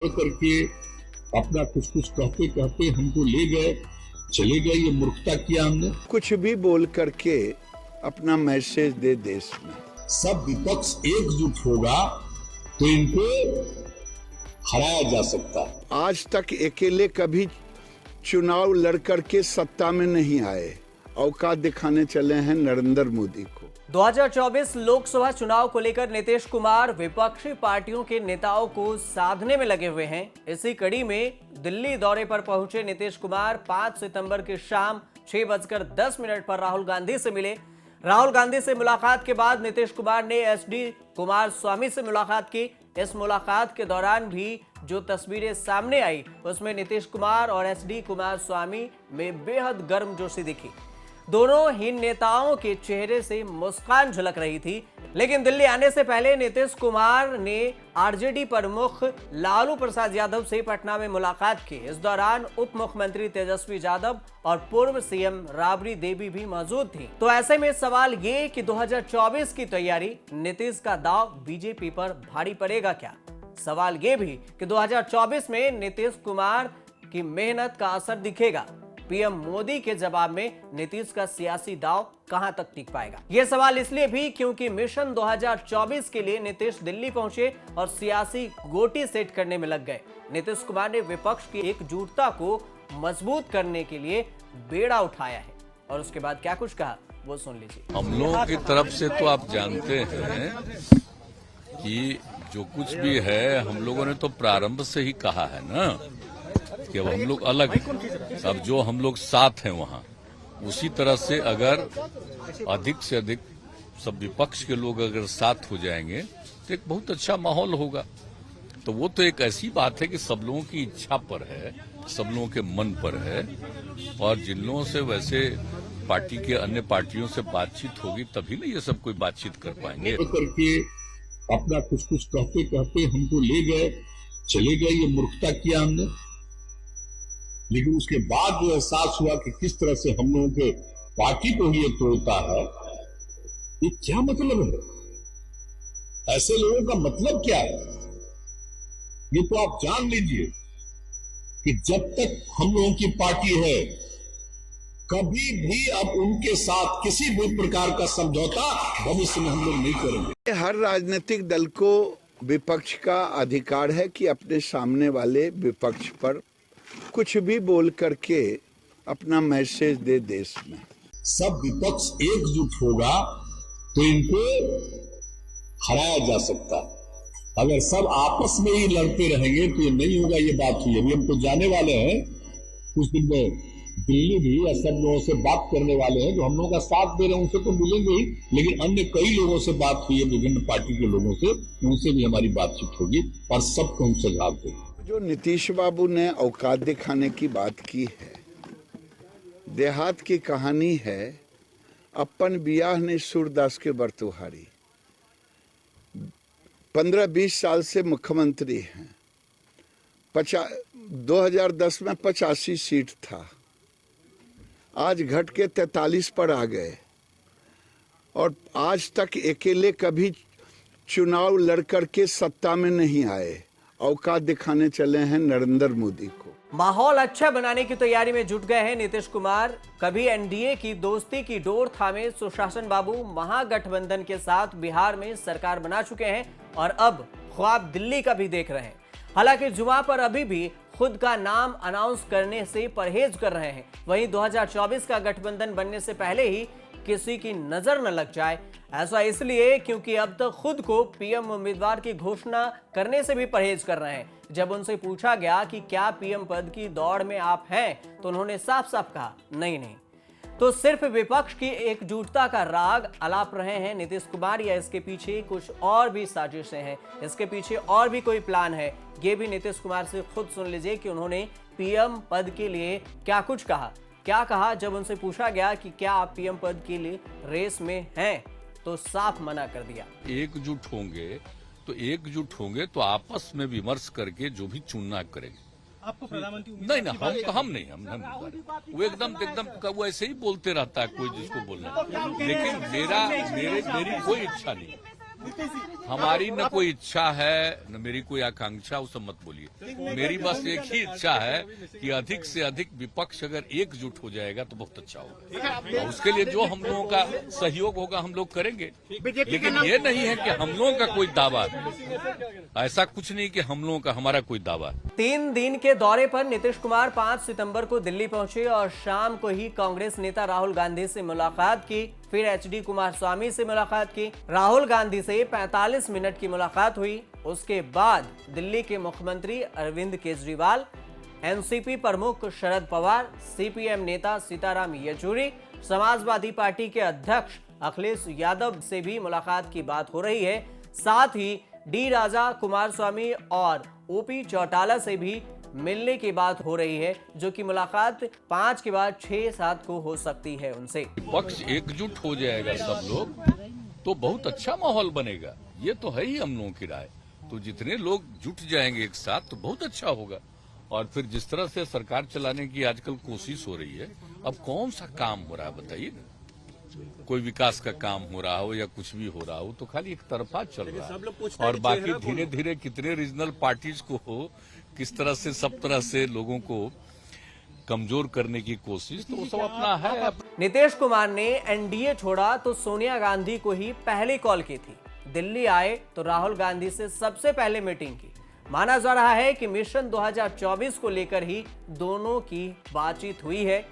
करके अपना कुछ कुछ कहते कहते हमको ले गए, चले गए। ये मूर्खता किया हमने। कुछ भी बोल करके अपना मैसेज दे देश में। सब विपक्ष एकजुट होगा तो इनको हराया जा सकता है। आज तक अकेले कभी चुनाव लड़ करके सत्ता में नहीं आए, औकात दिखाने चले हैं नरेंद्र मोदी को। 2024 लोकसभा चुनाव को लेकर नीतीश कुमार विपक्षी पार्टियों के नेताओं को साधने में लगे हुए हैं। इसी कड़ी में दिल्ली दौरे पर पहुंचे नीतीश कुमार 5 सितंबर की शाम 6:10 पर राहुल गांधी से मिले। राहुल गांधी से मुलाकात के बाद नीतीश कुमार ने एसडी कुमारस्वामी से मुलाकात की। इस मुलाकात के दौरान भी जो तस्वीरें सामने आई उसमें नीतीश कुमार और एसडी कुमारस्वामी में बेहद गर्मजोशी दिखी। दोनों ही नेताओं के चेहरे से मुस्कान झलक रही थी। लेकिन दिल्ली आने से पहले नीतीश कुमार ने आरजेडी प्रमुख लालू प्रसाद यादव से पटना में मुलाकात की। इस दौरान उप मुख्यमंत्री तेजस्वी यादव और पूर्व सीएम राबड़ी देवी भी मौजूद थी। तो ऐसे में सवाल ये कि 2024 की तैयारी, नीतीश का दांव बीजेपी पर भारी पड़ेगा क्या? सवाल ये भी कि 2024 में नीतीश कुमार की मेहनत का असर दिखेगा। पीएम मोदी के जवाब में नीतीश का सियासी दांव कहां तक टिक पाएगा? यह सवाल इसलिए भी क्योंकि मिशन 2024 के लिए नीतीश दिल्ली पहुंचे और सियासी गोटी सेट करने में लग गए। नीतीश कुमार ने विपक्ष की एकजुटता को मजबूत करने के लिए बेड़ा उठाया है और उसके बाद क्या कुछ कहा वो सुन लीजिए। हम लोगों की तरफ से तो आप जानते हैं कि जो कुछ भी है हम लोगों ने तो प्रारंभ से ही कहा है ना कि अब हम लोग अलग हैं। अब जो हम लोग साथ हैं वहां उसी तरह से अगर अधिक से अधिक सब विपक्ष के लोग अगर साथ हो जाएंगे तो एक बहुत अच्छा माहौल होगा। तो वो तो एक ऐसी बात है कि सब लोगों की इच्छा पर है, सब लोगों के मन पर है। और जिन लोगों से वैसे पार्टी के अन्य पार्टियों से बातचीत होगी तभी ना ये सब कोई बातचीत कर पाएंगे। करके अपना कुछ कुछ कहते कहते हमको ले गए, चले गए। ये मूर्खता किया हमने। लेकिन उसके बाद जो एहसास हुआ कि किस तरह से हम लोगों के पार्टी को ही ये तोड़ता है, ये क्या मतलब है? ऐसे लोगों का मतलब क्या है? ये तो आप जान लीजिए कि जब तक हम लोगों की पार्टी है कभी भी अब उनके साथ किसी भी प्रकार का समझौता भविष्य में हम लोग नहीं करेंगे। हर राजनीतिक दल को विपक्ष का अधिकार है कि अपने सामने वाले विपक्ष पर कुछ भी बोल करके अपना मैसेज दे देश में। सब विपक्ष एकजुट होगा तो इनको हराया जा सकता है। अगर सब आपस में ही लड़ते रहेंगे तो ये नहीं होगा। ये बात हुई अभी हम तो जाने वाले हैं कुछ दिन में दिल्ली भी, या सब लोगों से बात करने वाले हैं जो हम लोगों का साथ दे रहे हैं उनसे तो मिलेंगे ही, लेकिन अन्य कई लोगों से बात हुई है, विभिन्न पार्टी के लोगों से, उनसे भी हमारी बातचीत होगी और सबको हम सुझाव देंगे। जो नीतीश बाबू ने औकात दिखाने की बात की है, देहात की कहानी है। अपन बियाह ने सूरदास के बरतुहारी 15-20 साल से मुख्यमंत्री हैं। 2010 में 85 सीट था, आज घट के 43 पर आ गए। और आज तक अकेले कभी चुनाव लड़ करके सत्ता में नहीं आए, औकात दिखाने चले हैं नरेंद्र मोदी को। माहौल अच्छा बनाने की तैयारी में जुट गए हैं नीतीश कुमार। कभी एनडीए की दोस्ती की डोर थामे सुशासन बाबू महागठबंधन के साथ बिहार में सरकार बना चुके हैं और अब ख्वाब दिल्ली का भी देख रहे हैं। हालांकि जुमा पर अभी भी खुद का नाम अनाउंस करने से परहेज कर रहे हैं। वहीं 2024 का गठबंधन बनने से पहले ही किसी की नजर न लग जाए, ऐसा इसलिए क्योंकि अब तक खुद को पीएम उम्मीदवार की घोषणा करने से भी परहेज कर रहे हैं। जब उनसे पूछा गया कि क्या पीएम पद की दौड़ में आप हैं, तो उन्होंने साफ साफ कहा नहीं। तो सिर्फ विपक्ष की एकजुटता का राग अलाप रहे हैं नीतीश कुमार, या इसके पीछे कुछ और भी साजिशें हैं, इसके पीछे और भी कोई प्लान है? ये भी नीतीश कुमार से खुद सुन लीजिए कि उन्होंने पीएम पद के लिए क्या कुछ कहा। क्या कहा जब उनसे पूछा गया कि क्या आप पीएम पद के लिए रेस में हैं, तो साफ मना कर दिया। एकजुट होंगे तो आपस में विमर्श करके जो भी चुनना करेंगे। आपको प्रधानमंत्री नहीं ना, हम नहीं वो एकदम वो ऐसे ही बोलते रहता है कोई जिसको बोलना। लेकिन मेरी कोई इच्छा नहीं, हमारी न कोई इच्छा है न मेरी कोई आकांक्षा, उसे मत बोलिए। मेरी बस एक ही इच्छा है कि अधिक से अधिक विपक्ष अगर एकजुट हो जाएगा तो बहुत अच्छा होगा, और उसके लिए जो हम लोगों का सहयोग होगा हम लोग करेंगे। लेकिन ये नहीं है कि हम लोगों का कोई दावा, ऐसा कुछ नहीं कि हम लोगों का हमारा कोई दावा। 3 दिन के दौरे पर नीतीश कुमार 5 सितंबर को दिल्ली पहुंचे और शाम को ही कांग्रेस नेता राहुल गांधी से मुलाकात की, फिर एचडी कुमारस्वामी से मुलाकात की। राहुल गांधी से 45 मिनट की मुलाकात हुई। उसके बाद दिल्ली के मुख्यमंत्री अरविंद केजरीवाल, एनसीपी प्रमुख शरद पवार, सीपीएम नेता सीताराम येचुरी, समाजवादी पार्टी के अध्यक्ष अखिलेश यादव से भी मुलाकात की बात हो रही है। साथ ही डी राजा, कुमारस्वामी और ओपी चौटाला से भी मिलने की बात हो रही है, जो कि मुलाकात 5 के बाद 6-7 को हो सकती है उनसे। पक्ष एकजुट हो जाएगा सब लोग तो बहुत अच्छा माहौल बनेगा, ये तो है ही हम लोगों की राय। तो जितने लोग जुट जाएंगे एक साथ तो बहुत अच्छा होगा। और फिर जिस तरह से सरकार चलाने की आजकल कोशिश हो रही है, अब कौन सा काम हो रहा है बताइए ना? कोई विकास का काम हो रहा हो या कुछ भी हो रहा हो तो खाली एक तरफा चल रहा है, और बाकी धीरे धीरे कितने रीजनल पार्टीज को हो किस तरह से सब तरह से लोगों को कमजोर करने की कोशिश, तो वो सब अपना है। नीतीश कुमार ने एनडीए छोड़ा तो सोनिया गांधी को ही पहली कॉल की थी। दिल्ली आए तो राहुल गांधी से सबसे पहले मीटिंग की। माना जा रहा है कि मिशन 2024 को लेकर ही दोनों की बातचीत हुई है।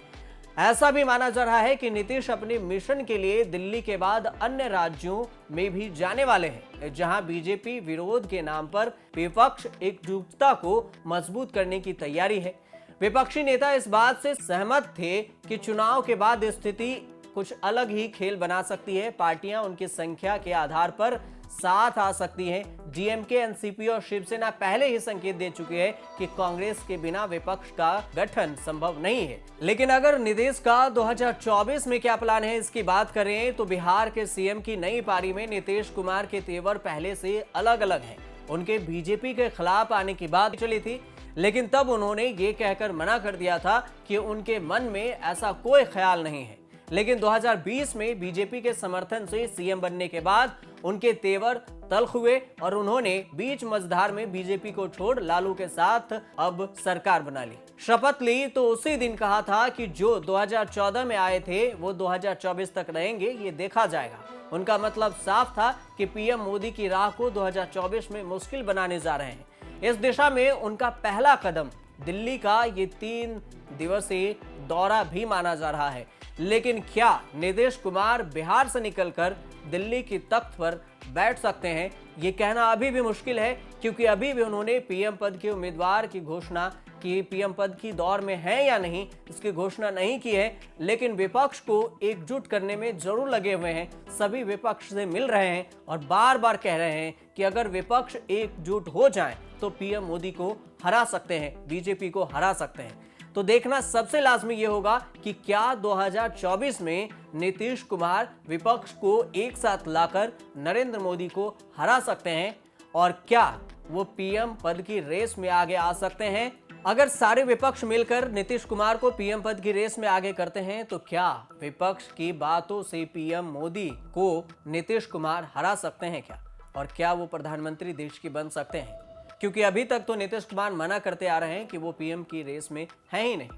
ऐसा भी माना जा रहा है कि नीतीश अपने मिशन के लिए दिल्ली के बाद अन्य राज्यों में भी जाने वाले हैं, जहां बीजेपी विरोध के नाम पर विपक्ष एकजुटता को मजबूत करने की तैयारी है। विपक्षी नेता इस बात से सहमत थे कि चुनाव के बाद स्थिति कुछ अलग ही खेल बना सकती है। पार्टियां उनकी संख्या के आधार पर साथ आ सकती हैं। डीएमके, एनसीपी और शिवसेना पहले ही संकेत दे चुके हैं कि कांग्रेस के बिना विपक्ष का गठन संभव नहीं है। लेकिन अगर नीतीश का 2024 में क्या प्लान है, इसकी बात करें तो बिहार के सीएम की नई पारी में नीतीश कुमार के तेवर पहले से अलग अलग हैं। उनके बीजेपी के खिलाफ आने की बात चली थी, लेकिन तब उन्होंने ये कहकर मना कर दिया था कि उनके मन में ऐसा कोई ख्याल नहीं है। लेकिन 2020 में बीजेपी के समर्थन से सीएम बनने के बाद उनके तेवर तल्ख हुए और उन्होंने बीच मझधार में बीजेपी को छोड़ लालू के साथ अब सरकार बना ली। शपथ ली तो उसी दिन कहा था कि जो 2014 में आए थे वो 2024 तक रहेंगे, ये देखा जाएगा। उनका मतलब साफ था कि पीएम मोदी की राह को 2024 में मुश्किल बनाने जा रहे हैं। इस दिशा में उनका पहला कदम दिल्ली का ये 3 दिवसीय दौरा भी माना जा रहा है। लेकिन क्या नीतीश कुमार बिहार से निकलकर दिल्ली की तख्त पर बैठ सकते हैं, ये कहना अभी भी मुश्किल है, क्योंकि अभी भी उन्होंने पीएम पद के उम्मीदवार की घोषणा की, पीएम पद की दौर में है या नहीं इसकी घोषणा नहीं की है। लेकिन विपक्ष को एकजुट करने में जरूर लगे हुए हैं। सभी विपक्ष से मिल रहे हैं और बार बार कह रहे हैं कि अगर विपक्ष एकजुट हो जाए तो पीएम मोदी को हरा सकते हैं, बीजेपी को हरा सकते हैं। तो देखना सबसे लाजमी ये होगा कि क्या 2024 में नीतीश कुमार विपक्ष को एक साथ लाकर नरेंद्र मोदी को हरा सकते हैं, और क्या वो पीएम पद की रेस में आगे आ सकते हैं। अगर सारे विपक्ष मिलकर नीतीश कुमार को पीएम पद की रेस में आगे करते हैं तो क्या विपक्ष की बातों से पीएम मोदी को नीतीश कुमार हरा सकते हैं क्या, और क्या वो प्रधानमंत्री देश की बन सकते हैं? क्योंकि अभी तक तो नीतीश कुमार मना करते आ रहे हैं कि वो पीएम की रेस में है ही नहीं।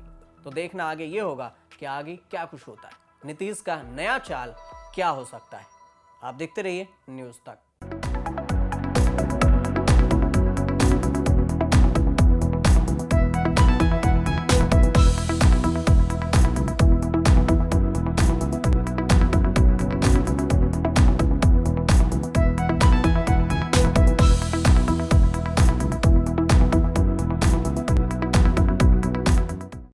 तो देखना आगे ये होगा कि आगे क्या कुछ होता है, नीतीश का नया चाल क्या हो सकता है। आप देखते रहिए न्यूज़ तक।